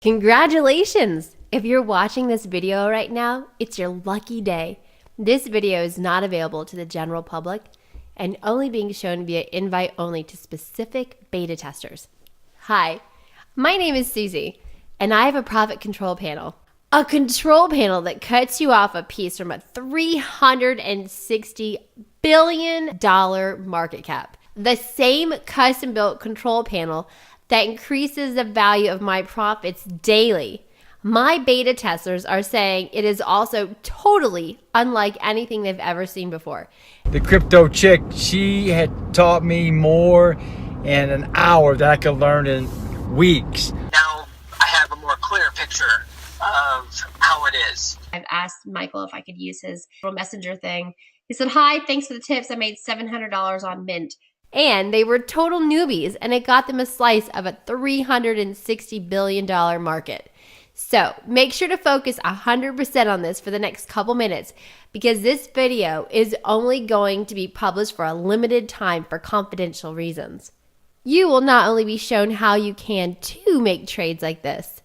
Congratulations! If you're watching this video right now, it's your lucky day. This video is not available to the general public and only being shown via invite only to specific beta testers. Hi, my name is Susie, and I have a profit control panel. A control panel that cuts you off a piece from a $360 billion market cap. The same custom-built control panel that increases the value of my profits daily. My beta testers are saying it is also totally unlike anything they've ever seen before. The crypto chick, she had taught me more in an hour that I could learn in weeks. Now I have a more clear picture of how it is. I've asked Michael if I could use his little messenger thing. He said, "Hi, thanks for the tips. I made $700 on Mint." And they were total newbies, and it got them a slice of a $360 billion market. So make sure to focus 100% on this for the next couple minutes, because this video is only going to be published for a limited time for confidential reasons. You will not only be shown how you can too make trades like this.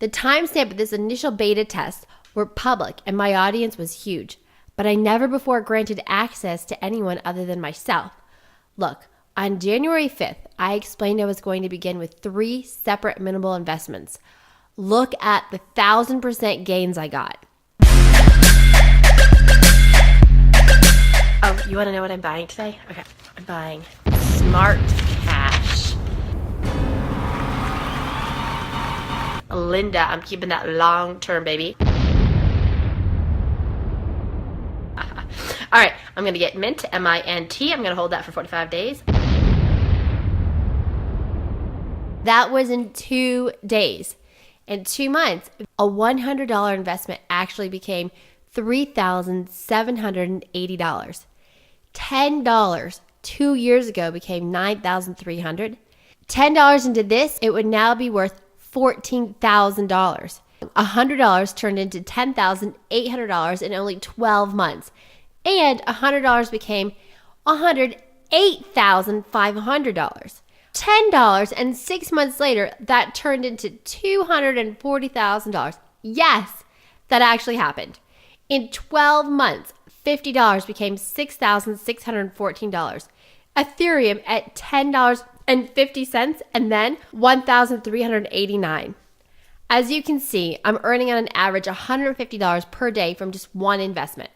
The timestamp of this initial beta test were public, and my audience was huge. But I never before granted access to anyone other than myself. Look, on January 5th, I explained I was going to begin with 3 separate minimal investments. Look at the 1,000% gains I got. Oh, you want to know what I'm buying today? Okay, I'm buying Smart Cash. Linda, I'm keeping that long term, baby. All right, I'm going to get Mint, M-I-N-T. I'm going to hold that for 45 days. That was in 2 days. In 2 months, a $100 investment actually became $3,780. $10 2 years ago became $9,300. $10 into this, it would now be worth $14,000. $100 turned into $10,800 in only 12 months. And $100 became $108,500. $10, and 6 months later, that turned into $240,000. Yes, that actually happened. In 12 months, $50 became $6,614. Ethereum at $10.50, and then $1,389. As you can see, I'm earning on an average $150 per day from just one investment.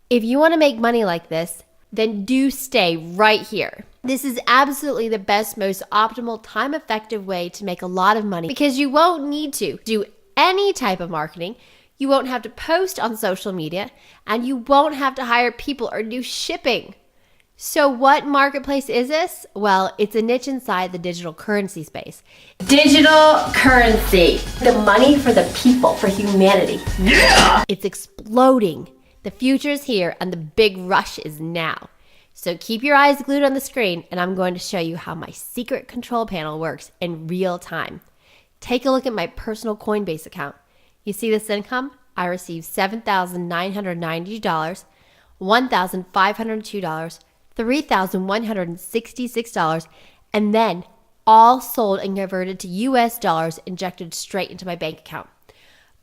If you want to make money like this, then do stay right here. This is absolutely the best, most optimal, time-effective way to make a lot of money, because you won't need to do any type of marketing, you won't have to post on social media, and you won't have to hire people or do shipping. So what marketplace is this? Well, it's a niche inside the digital currency space. Digital currency, the money for the people, for humanity. Yeah! It's exploding. The future is here, and the big rush is now. So keep your eyes glued on the screen, and I'm going to show you how my secret control panel works in real time. Take a look at my personal Coinbase account. You see this income? I received $7,990, $1,502, $3,166, and then all sold and converted to US dollars injected straight into my bank account.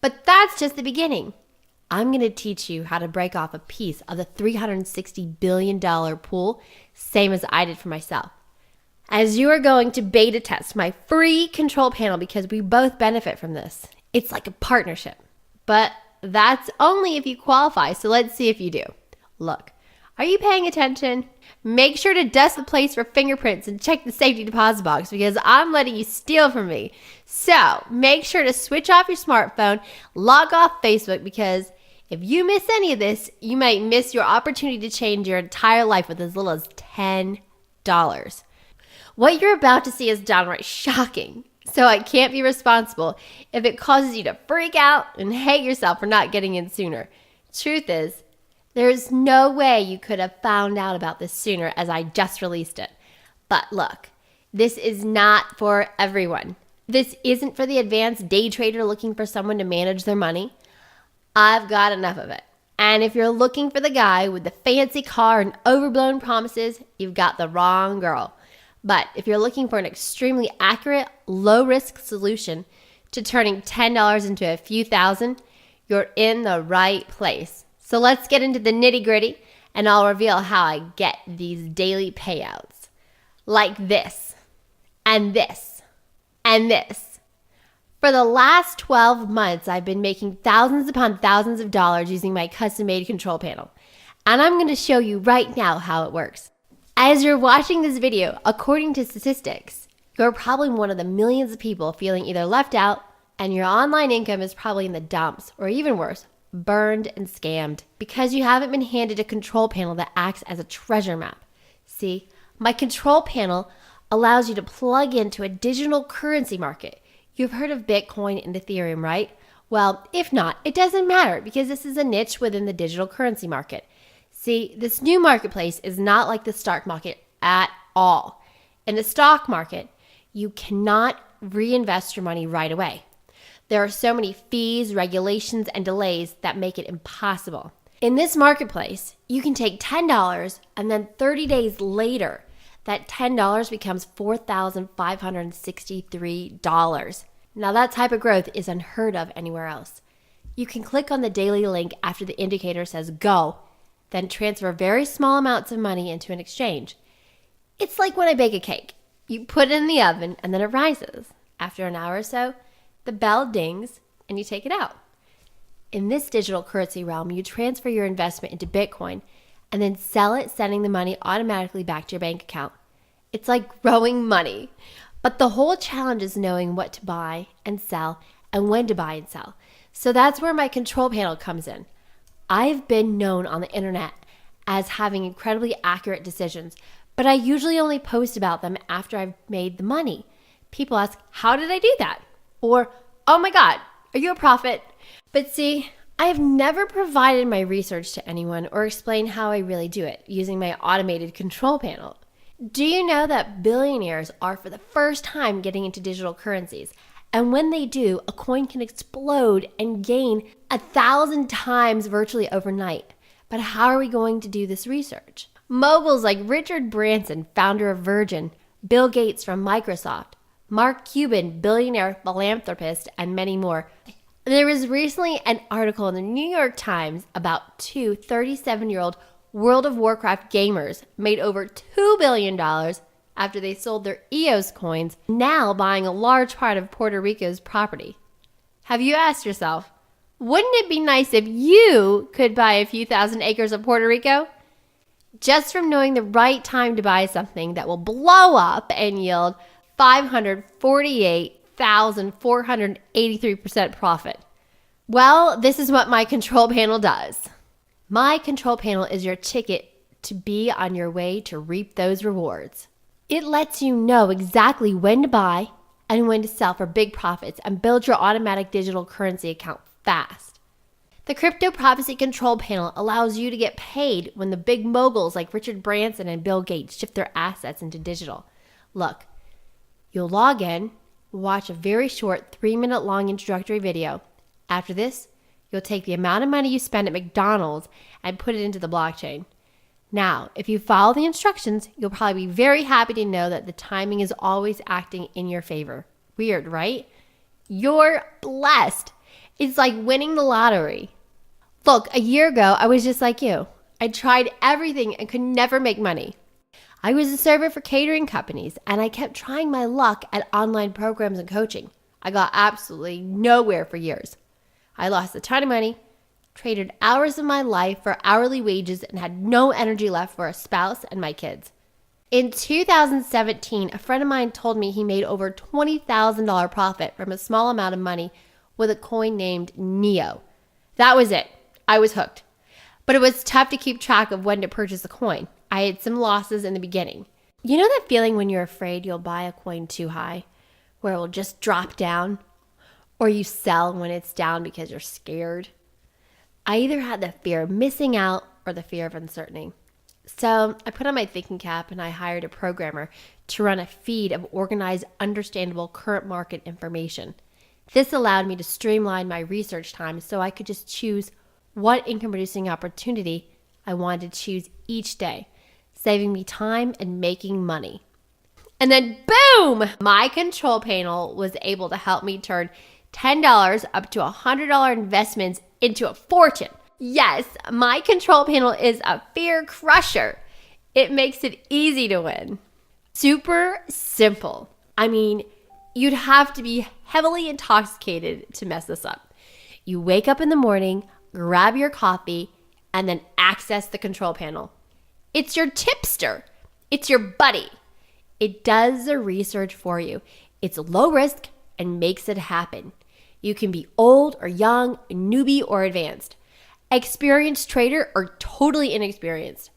But that's just the beginning. I'm going to teach you how to break off a piece of the $360 billion pool, same as I did for myself. As you are going to beta test my free control panel, because we both benefit from this. It's like a partnership, but that's only if you qualify, so let's see if you do. Look, are you paying attention? Make sure to dust the place for fingerprints and check the safety deposit box, because I'm letting you steal from me. So make sure to switch off your smartphone, log off Facebook, because if you miss any of this, you might miss your opportunity to change your entire life with as little as $10. What you're about to see is downright shocking, so I can't be responsible if it causes you to freak out and hate yourself for not getting in sooner. Truth is, there's no way you could have found out about this sooner, as I just released it. But look, this is not for everyone. This isn't for the advanced day trader looking for someone to manage their money. I've got enough of it. And if you're looking for the guy with the fancy car and overblown promises, you've got the wrong girl. But if you're looking for an extremely accurate, low-risk solution to turning $10 into a few thousand, you're in the right place. So let's get into the nitty-gritty, and I'll reveal how I get these daily payouts. Like this, and this, and this. For the last 12 months, I've been making thousands upon thousands of dollars using my custom-made control panel. And I'm going to show you right now how it works. As you're watching this video, according to statistics, you're probably one of the millions of people feeling either left out, and your online income is probably in the dumps, or even worse, burned and scammed, because you haven't been handed a control panel that acts as a treasure map. See, my control panel allows you to plug into a digital currency market. You've heard of Bitcoin and Ethereum, right? Well, if not, it doesn't matter, because this is a niche within the digital currency market. See, this new marketplace is not like the stock market at all. In the stock market, you cannot reinvest your money right away. There are so many fees, regulations, and delays that make it impossible. In this marketplace, you can take $10 and then 30 days later, that $10 becomes $4,563. Now that type of growth is unheard of anywhere else. You can click on the daily link after the indicator says go, then transfer very small amounts of money into an exchange. It's like when I bake a cake. You put it in the oven and then it rises. After an hour or so, the bell dings and you take it out. In this digital currency realm, you transfer your investment into Bitcoin and then sell it, sending the money automatically back to your bank account. It's like growing money. But the whole challenge is knowing what to buy and sell and when to buy and sell. So that's where my control panel comes in. I've been known on the internet as having incredibly accurate decisions, but I usually only post about them after I've made the money. People ask, how did I do that? Or, oh my God, are you a prophet? But see, I have never provided my research to anyone or explained how I really do it using my automated control panel. Do you know that billionaires are for the first time getting into digital currencies? And when they do, a coin can explode and gain 1,000 times virtually overnight. But how are we going to do this research? Moguls like Richard Branson, founder of Virgin, Bill Gates from Microsoft, Mark Cuban, billionaire philanthropist, and many more. There was recently an article in the New York Times about two 37-year-old World of Warcraft gamers made over $2 billion after they sold their EOS coins, now buying a large part of Puerto Rico's property. Have you asked yourself, wouldn't it be nice if you could buy a few thousand acres of Puerto Rico? Just from knowing the right time to buy something that will blow up and yield 548,483% profit. Well, this is what my control panel does. My control panel is your ticket to be on your way to reap those rewards. It lets you know exactly when to buy and when to sell for big profits and build your automatic digital currency account fast. The Crypto Prophecy Control Panel allows you to get paid when the big moguls like Richard Branson and Bill Gates shift their assets into digital. Look, you'll log in, watch a very short 3-minute long introductory video. After this, you'll take the amount of money you spend at McDonald's and put it into the blockchain. Now, if you follow the instructions, you'll probably be very happy to know that the timing is always acting in your favor. Weird, right? You're blessed. It's like winning the lottery. Look, a year ago, I was just like you. I tried everything and could never make money. I was a server for catering companies, and I kept trying my luck at online programs and coaching. I got absolutely nowhere for years. I lost a ton of money, traded hours of my life for hourly wages, and had no energy left for a spouse and my kids. In 2017, a friend of mine told me he made over $20,000 profit from a small amount of money with a coin named NEO. That was it. I was hooked. But it was tough to keep track of when to purchase a coin. I had some losses in the beginning. You know that feeling when you're afraid you'll buy a coin too high, where it will just drop down? Or you sell when it's down because you're scared? I either had the fear of missing out or the fear of uncertainty. So I put on my thinking cap and I hired a programmer to run a feed of organized, understandable current market information. This allowed me to streamline my research time so I could just choose what income producing opportunity I wanted to choose each day, saving me time and making money. And then boom, my control panel was able to help me turn $10 up to $100 investments into a fortune. Yes, my control panel is a fear crusher. It makes it easy to win. Super simple. I mean, you'd have to be heavily intoxicated to mess this up. You wake up in the morning, grab your coffee, and then access the control panel. It's your tipster. It's your buddy. It does the research for you. It's low risk and makes it happen. You can be old or young, newbie or advanced, experienced trader or totally inexperienced,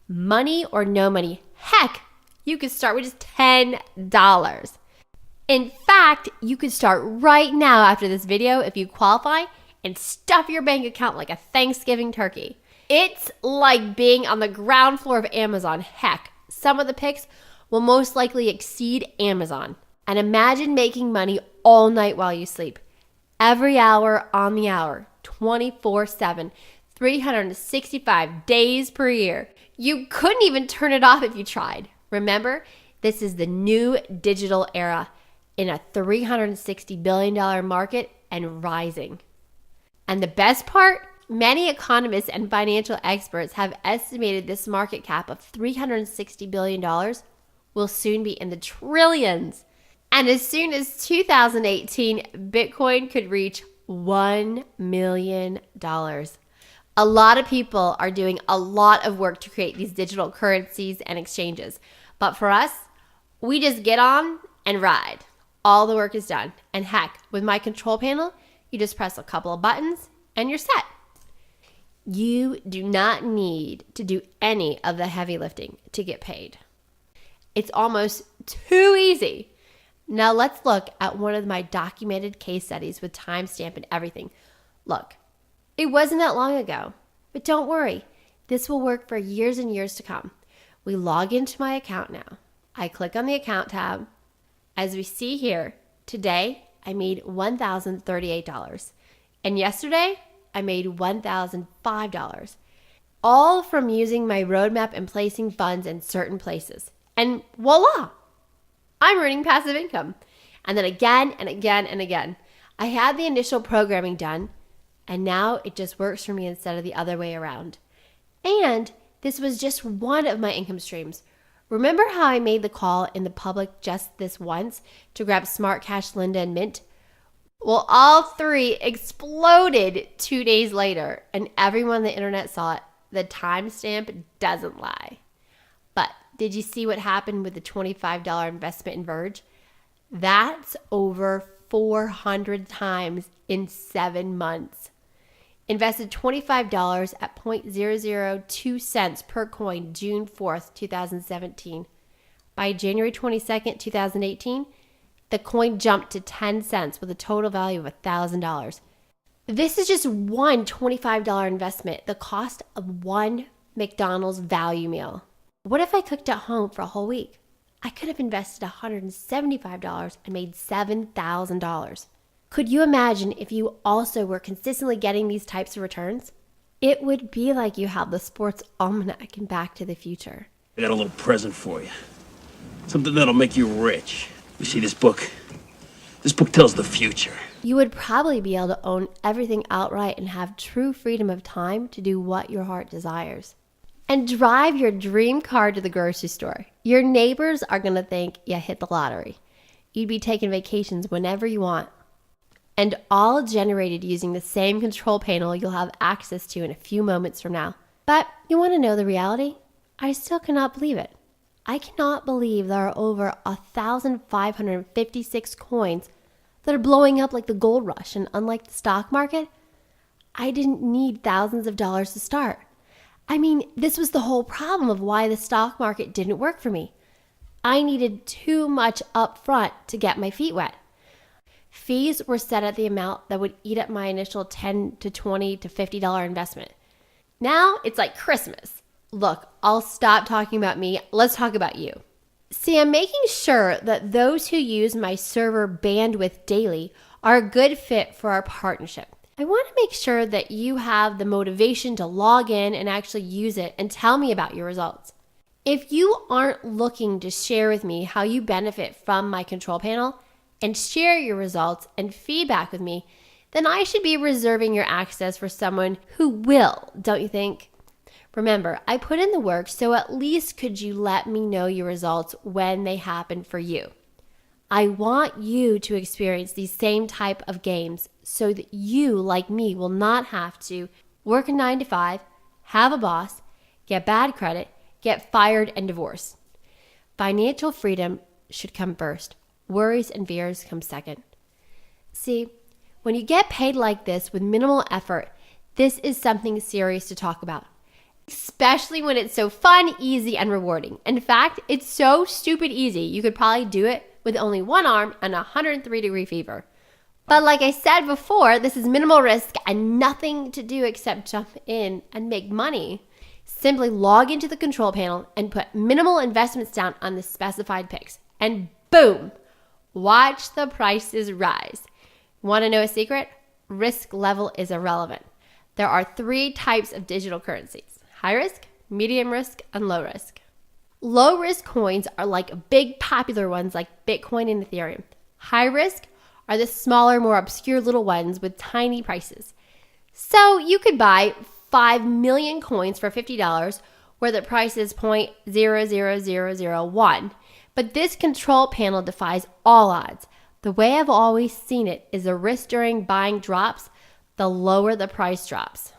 money or no money. Heck, you could start with just $10. In fact, you could start right now after this video if you qualify and stuff your bank account like a Thanksgiving turkey. It's like being on the ground floor of Amazon. Heck, some of the picks will most likely exceed Amazon. And imagine making money all night while you sleep. Every hour on the hour, 24/7, 365 days per year. You couldn't even turn it off if you tried. Remember, this is the new digital era in a $360 billion market and rising. And the best part, many economists and financial experts have estimated this market cap of $360 billion will soon be in the trillions. And as soon as 2018, Bitcoin could reach $1 million. A lot of people are doing a lot of work to create these digital currencies and exchanges. But for us, we just get on and ride. All the work is done. And heck, with my control panel, you just press a couple of buttons and you're set. You do not need to do any of the heavy lifting to get paid. It's almost too easy. Now let's look at one of my documented case studies with timestamp and everything. Look, it wasn't that long ago, but don't worry. This will work for years and years to come. We log into my account now. I click on the account tab. As we see here, today I made $1,038. And yesterday I made $1,005. All from using my roadmap and placing funds in certain places. And voila! I'm earning passive income. And then again and again and again. I had the initial programming done, and now it just works for me instead of the other way around. And this was just one of my income streams. Remember how I made the call in the public just this once to grab Smart Cash, Linda, and Mint? Well, all three exploded 2 days later, and everyone on the internet saw it. The timestamp doesn't lie. But did you see what happened with the $25 investment in Verge? That's over 400 times in 7 months. Invested $25 at 0.002 cents per coin June 4th, 2017. By January 22nd, 2018, the coin jumped to 10 cents with a total value of $1,000. This is just one $25 investment, the cost of one McDonald's value meal. What if I cooked at home for a whole week? I could have invested $175 and made $7,000. Could you imagine if you also were consistently getting these types of returns? It would be like you have the sports almanac in Back to the Future. I got a little present for you. Something that'll make you rich. You see this book? This book tells the future. You would probably be able to own everything outright and have true freedom of time to do what your heart desires. And drive your dream car to the grocery store. Your neighbors are going to think you hit the lottery. You'd be taking vacations whenever you want. And all generated using the same control panel you'll have access to in a few moments from now. But you want to know the reality? I still cannot believe it. I cannot believe there are over 1,556 coins that are blowing up like the gold rush, and unlike the stock market, I didn't need thousands of dollars to start. I mean, this was the whole problem of why the stock market didn't work for me. I needed too much up front to get my feet wet. Fees were set at the amount that would eat up my initial $10 to $20 to $50 investment. Now it's like Christmas. Look, I'll stop talking about me. Let's talk about you. See, I'm making sure that those who use my server bandwidth daily are a good fit for our partnership. I want to make sure that you have the motivation to log in and actually use it and tell me about your results. If you aren't looking to share with me how you benefit from my control panel and share your results and feedback with me, then I should be reserving your access for someone who will, don't you think? Remember, I put in the work, so at least could you let me know your results when they happen for you? I want you to experience these same type of games so that you, like me, will not have to work a 9 to 5, have a boss, get bad credit, get fired, and divorced. Financial freedom should come first. Worries and fears come second. See, when you get paid like this with minimal effort, this is something serious to talk about. Especially when it's so fun, easy, and rewarding. In fact, it's so stupid easy, you could probably do it with only one arm and 103-degree fever. But like I said before, this is minimal risk and nothing to do except jump in and make money. Simply log into the control panel and put minimal investments down on the specified picks. And boom, watch the prices rise. Want to know a secret? Risk level is irrelevant. There are 3 types of digital currencies: high risk, medium risk, and low risk. Low risk coins are like big popular ones like Bitcoin and Ethereum. High risk are the smaller, more obscure little ones with tiny prices. So you could buy 5 million coins for $50 where the price is 0.00001. But this control panel defies all odds. The way I've always seen it is the risk during buying drops, the lower the price drops.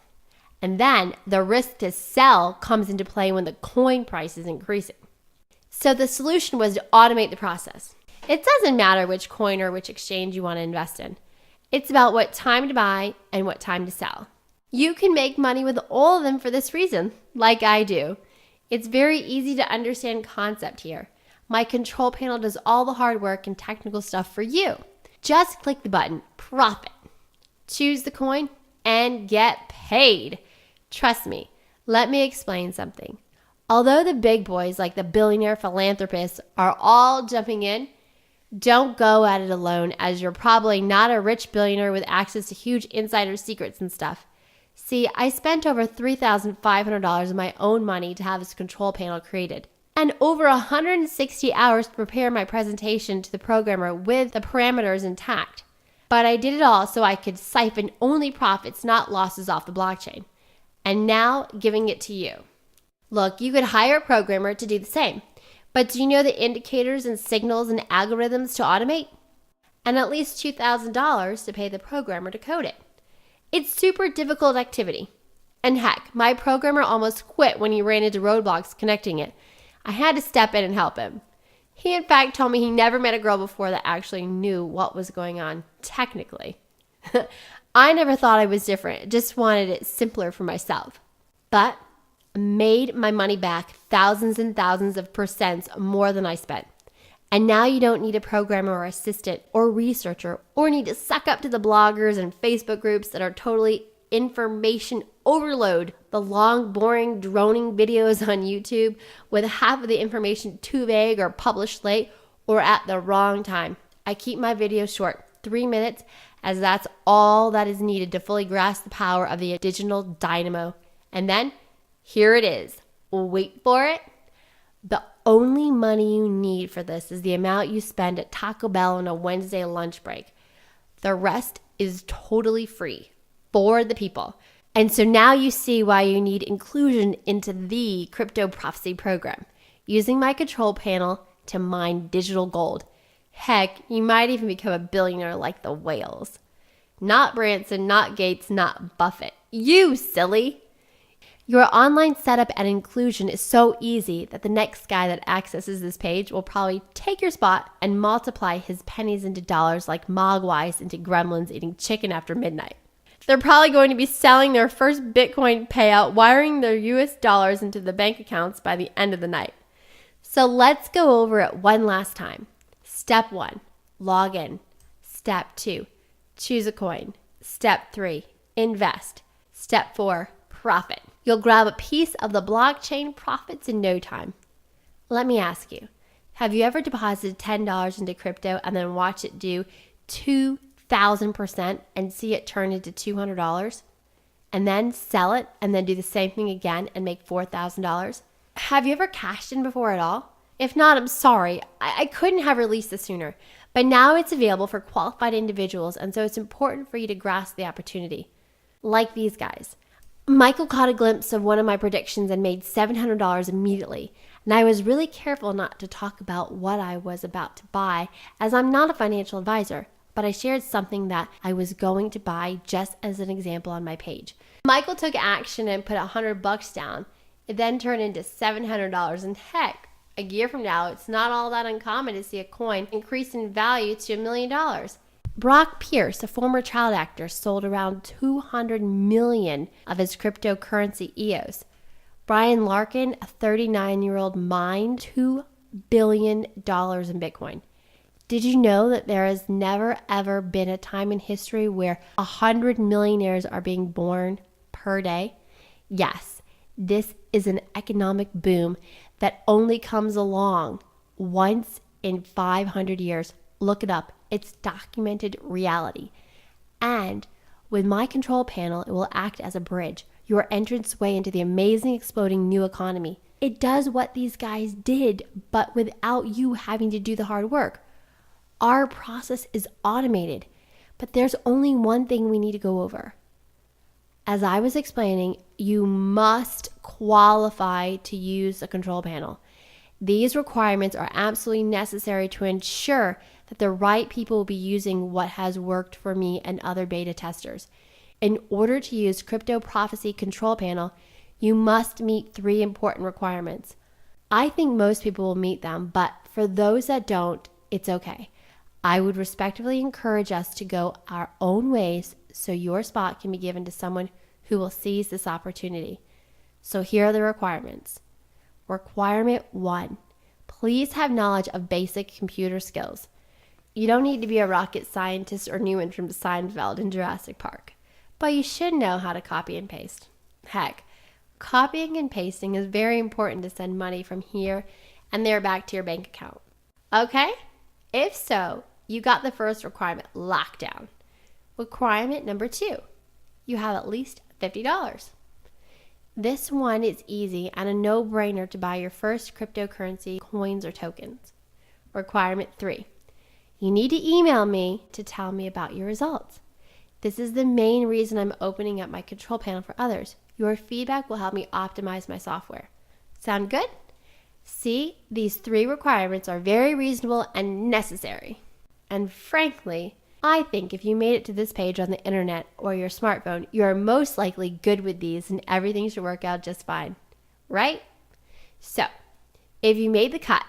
And then the risk to sell comes into play when the coin price is increasing. So the solution was to automate the process. It doesn't matter which coin or which exchange you want to invest in. It's about what time to buy and what time to sell. You can make money with all of them for this reason, like I do. It's very easy to understand concept here. My control panel does all the hard work and technical stuff for you. Just click the button, profit. Choose the coin and get paid. Trust me, let me explain something. Although the big boys like the billionaire philanthropists are all jumping in, don't go at it alone, as you're probably not a rich billionaire with access to huge insider secrets and stuff. See, I spent over $3,500 of my own money to have this control panel created, and over 160 hours to prepare my presentation to the programmer with the parameters intact. But I did it all so I could siphon only profits, not losses, off the blockchain. And now giving it to you. Look, you could hire a programmer to do the same. But do you know the indicators and signals and algorithms to automate? And at least $2,000 to pay the programmer to code it. It's super difficult activity. And heck, my programmer almost quit when he ran into roadblocks connecting it. I had to step in and help him. He in fact told me he never met a girl before that actually knew what was going on technically. I never thought I was different, just wanted it simpler for myself. But I made my money back thousands and thousands of percents more than I spent. And now you don't need a programmer or assistant or researcher or need to suck up to the bloggers and Facebook groups that are totally information overload. The long, boring, droning videos on YouTube with half of the information too vague or published late or at the wrong time. I keep my videos short, 3 minutes, as that's all that is needed to fully grasp the power of the digital dynamo. And then, here it is. Wait for it. The only money you need for this is the amount you spend at Taco Bell on a Wednesday lunch break. The rest is totally free for the people. And so now you see why you need inclusion into the Crypto Prophecy program, using my control panel to mine digital gold. Heck, you might even become a billionaire like the whales. Not Branson, not Gates, not Buffett. You silly! Your online setup and inclusion is so easy that the next guy that accesses this page will probably take your spot and multiply his pennies into dollars like Mogwais into gremlins eating chicken after midnight. They're probably going to be selling their first Bitcoin payout, wiring their US dollars into the bank accounts by the end of the night. So let's go over it one last time. Step 1, log in. Step 2, choose a coin. Step 3, invest. Step 4, profit. You'll grab a piece of the blockchain profits in no time. Let me ask you, have you ever deposited $10 into crypto and then watched it do 2,000% and see it turn into $200? And then sell it and then do the same thing again and make $4,000? Have you ever cashed in before at all? If not, I'm sorry. I couldn't have released this sooner. But now it's available for qualified individuals, and so it's important for you to grasp the opportunity. Like these guys. Michael caught a glimpse of one of my predictions and made $700 immediately. And I was really careful not to talk about what I was about to buy, as I'm not a financial advisor, but I shared something that I was going to buy just as an example on my page. Michael took action and put $100 down. It then turned into $700, and heck, a year from now, it's not all that uncommon to see a coin increase in value to $1 million. Brock Pierce, a former child actor, sold around 200 million of his cryptocurrency EOS. Brian Larkin, a 39-year-old, mined $2 billion in Bitcoin. Did you know that there has never ever been a time in history where 100 millionaires are being born per day? Yes, this is an economic boom that only comes along once in 500 years. Look it up. It's documented reality. And with my control panel, it will act as a bridge, your entrance way into the amazing exploding new economy. It does what these guys did, but without you having to do the hard work. Our process is automated, but there's only one thing we need to go over. As I was explaining, you must qualify to use a control panel. These requirements are absolutely necessary to ensure that the right people will be using what has worked for me and other beta testers. In order to use Crypto Prophecy Control Panel, you must meet 3 important requirements. I think most people will meet them, but for those that don't, it's okay. I would respectfully encourage us to go our own ways so your spot can be given to someone who will seize this opportunity. So here are the requirements. Requirement 1, please have knowledge of basic computer skills. You don't need to be a rocket scientist or Newman from Seinfeld in Jurassic Park, but you should know how to copy and paste. Heck, copying and pasting is very important to send money from here and there back to your bank account. Okay? If so, you got the first requirement locked down. Requirement number 2, you have at least $50. This one is easy and a no-brainer to buy your first cryptocurrency coins or tokens. Requirement 3, you need to email me to tell me about your results. This is the main reason I'm opening up my control panel for others. Your feedback will help me optimize my software. Sound good? See, these 3 requirements are very reasonable and necessary. And frankly, I think if you made it to this page on the internet or your smartphone, you are most likely good with these and everything should work out just fine, right? So, if you made the cut,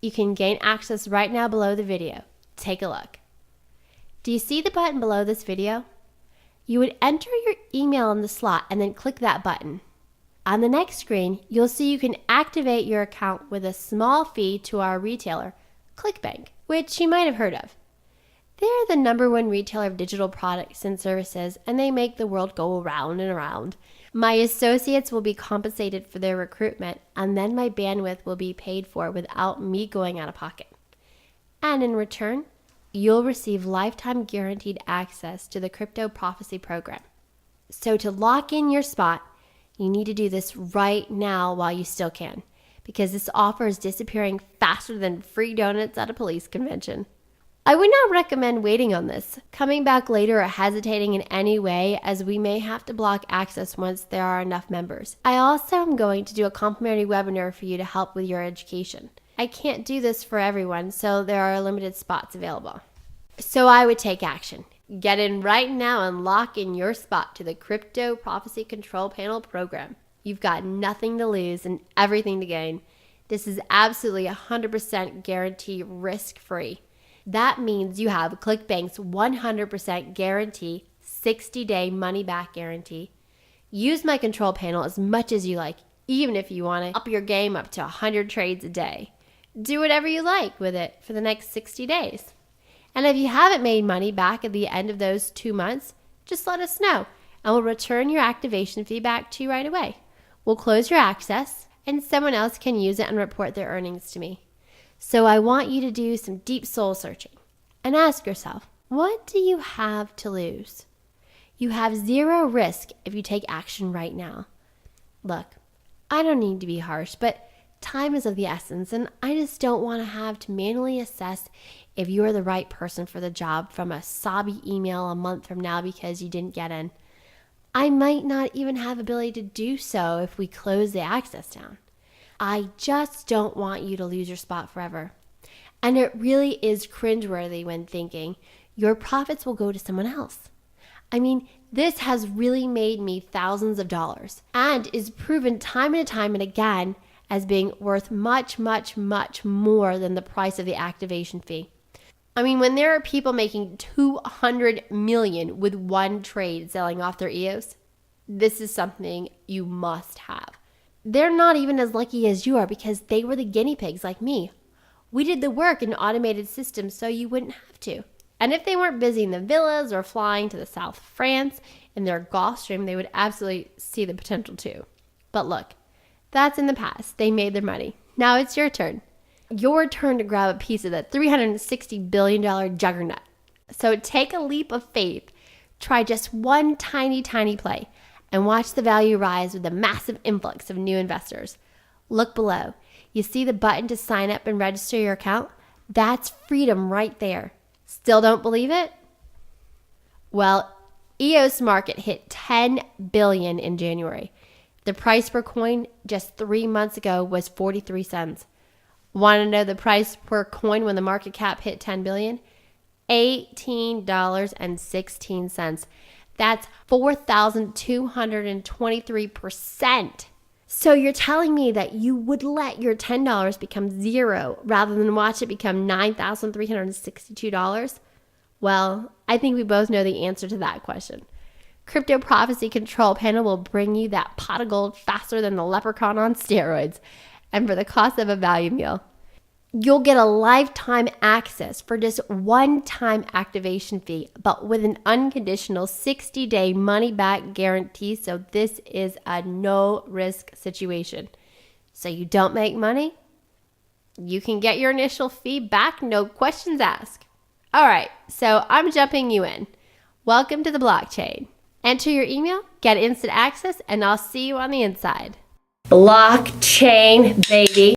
you can gain access right now below the video. Take a look. Do you see the button below this video? You would enter your email in the slot and then click that button. On the next screen, you'll see you can activate your account with a small fee to our retailer, ClickBank, which you might have heard of. They're the #1 retailer of digital products and services, and they make the world go around and around. My associates will be compensated for their recruitment, and then my bandwidth will be paid for without me going out of pocket. And in return, you'll receive lifetime guaranteed access to the Crypto Prophecy program. So to lock in your spot, you need to do this right now while you still can, because this offer is disappearing faster than free donuts at a police convention. I would not recommend waiting on this, coming back later or hesitating in any way, as we may have to block access once there are enough members. I also am going to do a complimentary webinar for you to help with your education. I can't do this for everyone, so there are limited spots available. So I would take action. Get in right now and lock in your spot to the Crypto Prophecy Control Panel program. You've got nothing to lose and everything to gain. This is absolutely 100% guarantee risk-free. That means you have ClickBank's 100% guarantee, 60-day money-back guarantee. Use my control panel as much as you like, even if you want to up your game up to 100 trades a day. Do whatever you like with it for the next 60 days. And if you haven't made money back at the end of those 2 months, just let us know, and we'll return your activation fee back to you right away. We'll close your access, and someone else can use it and report their earnings to me. So I want you to do some deep soul searching and ask yourself, what do you have to lose? You have 0 risk if you take action right now. Look, I don't need to be harsh, but time is of the essence, and I just don't want to have to manually assess if you are the right person for the job from a sobby email a month from now because you didn't get in. I might not even have ability to do so if we close the access down. I just don't want you to lose your spot forever. And it really is cringeworthy when thinking your profits will go to someone else. I mean, this has really made me thousands of dollars and is proven time and time and again as being worth much, much, much more than the price of the activation fee. I mean, when there are people making $200 million with one trade selling off their EOS, this is something you must have. They're not even as lucky as you are because they were the guinea pigs like me. We did the work in automated systems so you wouldn't have to. And if they weren't busy in the villas or flying to the south of France in their Gulfstream, they would absolutely see the potential too. But look, that's in the past. They made their money. Now it's your turn. Your turn to grab a piece of that $360 billion juggernaut. So take a leap of faith, try just one tiny play, and watch the value rise with a massive influx of new investors. Look below. You see the button to sign up and register your account? That's freedom right there. Still don't believe it? Well, EOS market hit $10 billion in January. The price per coin just 3 months ago was 43 cents. Want to know the price per coin when the market cap hit 10 billion? $18.16. That's 4,223%. So you're telling me that you would let your $10 become zero rather than watch it become $9,362? Well, I think we both know the answer to that question. Crypto Prophecy Control Panel will bring you that pot of gold faster than the leprechaun on steroids, and for the cost of a value meal. You'll get a lifetime access for just one-time activation fee, but with an unconditional 60-day money-back guarantee, so this is a no-risk situation. So you don't make money? You can get your initial fee back, no questions asked. All right, so I'm jumping you in. Welcome to the blockchain. Enter your email, get instant access, and I'll see you on the inside. Blockchain, baby.